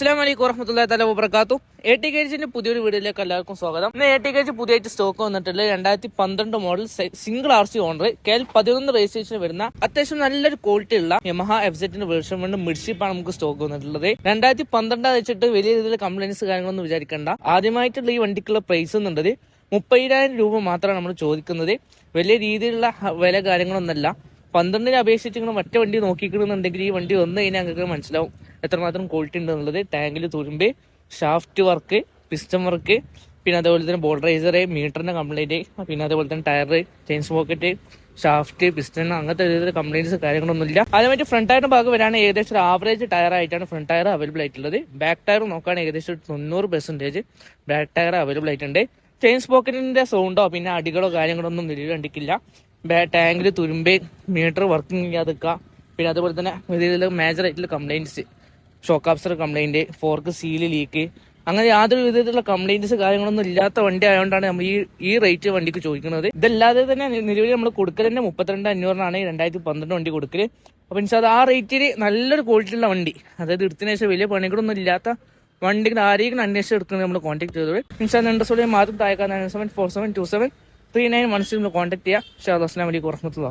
അസ്സലാമു അലൈക്കും വറഹ്മത്തുള്ളാഹി തആല വബറകാതുഹു. ATKGന്റെ പുതിയൊരു വീഡിയോയിലേക്ക് എല്ലാവർക്കും സ്വാഗതം. ഇന്ന് ATKG പുതിയതായിട്ട് സ്റ്റോക്ക് വന്നിട്ടുള്ളത് 2012 model single RC owner KL11 registration വരുന്ന അത്യാവശ്യം നല്ലൊരു ക്വാളിറ്റി ഉള്ള യമഹ FZ വേർഷൻ 1 മിഡ്ഷിപ്പാണ് നമുക്ക് സ്റ്റോക്ക് വന്നിട്ടുള്ളത്. 2012 വെച്ചിട്ട് വലിയ രീതിയിൽ കംപ്ലൈൻസ് കാര്യങ്ങളൊന്നും വിചാരിക്കേണ്ട. ആദ്യമായിട്ടുള്ള ഈ വണ്ടിക്കുള്ള പ്രൈസ് എന്നുള്ളത് 30,000 രൂപ മാത്രമാണ് നമ്മൾ ചോദിക്കുന്നത്. വലിയ രീതിയിലുള്ള വില കാര്യങ്ങളൊന്നല്ല. 12 അപേക്ഷിച്ച് നിങ്ങൾ മറ്റേ വണ്ടി നോക്കിക്കണമെന്നുണ്ടെങ്കിൽ ഈ വണ്ടി വന്നു കഴിഞ്ഞാൽ നിങ്ങൾക്ക് മനസ്സിലാവും എത്രമാത്രം ക്വാളിറ്റി ഉണ്ട് എന്നുള്ളത്. ടാങ്കിൽ തുരുമ്പ്, ഷാഫ്റ്റ് വർക്ക്, പിസ്റ്റൺ വർക്ക്, പിന്നെ അതേപോലെ തന്നെ ബോൾഡറൈസർ, മീറ്ററിന്റെ കംപ്ലൈന്റ്, പിന്നെ അതേപോലെ തന്നെ tyre, chain pocket, shaft, piston, അങ്ങനത്തെ രീതിയിൽ കംപ്ലൈന്റ്സ് കാര്യങ്ങളൊന്നും ഇല്ല. അതുമായിട്ട് ഫ്രണ്ട് ടയറിന്റെ ഭാഗം വരാണ് ഏകദേശം ഒരു ആവറേജ് ടയർ ആയിട്ടാണ് ഫ്രണ്ട് ടയർ അവൈലബിൾ ആയിട്ടുള്ളത്. ബാക്ക് ടയർ നോക്കുകയാണെങ്കിൽ ഏകദേശം 90% ബാക്ക് ടയർ അവൈലബിൾ ആയിട്ടുണ്ട്. ചെയിൻ പോക്കറ്റിന്റെ സൗണ്ടോ പിന്നെ അടികളോ കാര്യങ്ങളോ ഒന്നും നിലവിൽ കണ്ടിട്ടില്ല. ടാങ്കിൽ തുരുമ്പ്, മീറ്റർ വർക്കിംഗ് ചെയ്യാതിരിക്കുക, പിന്നെ അതുപോലെ തന്നെ ഇതിൽ മേജർ ആയിട്ടുള്ള complaints, shock Absar complaint, fork seal leak, അങ്ങനെ യാതൊരു വിധത്തിലുള്ള കംപ്ലൈന്റ്സ് കാര്യങ്ങളൊന്നും ഇല്ലാത്ത വണ്ടി ആയതുകൊണ്ടാണ് നമ്മൾ ഈ റേറ്റ് വണ്ടിക്ക് ചോദിക്കുന്നത്. ഇതല്ലാതെ തന്നെ നിലവിൽ നമ്മൾ കൊടുക്കൽ തന്നെ 32,500 2012 വണ്ടി കൊടുക്കല്. അപ്പൊ ആ റേറ്റിൽ നല്ലൊരു ക്വാളിറ്റി ഉള്ള വണ്ടി, അതായത് എടുത്തതിന് ശേഷം വലിയ പണികളൊന്നും ഇല്ലാത്ത വണ്ടികൾ ആരെങ്കിലും അന്വേഷിച്ച് എടുക്കുന്നത് നമ്മൾ കോൺടാക്ട് ചെയ്തത്. നമ്പർ മാത്രം താഴെ 9747273916 കോൺടാക്ട് ചെയ്യുക. അസ്സലാമു അലൈക്കും വറഹ്മത്തുള്ളാഹി.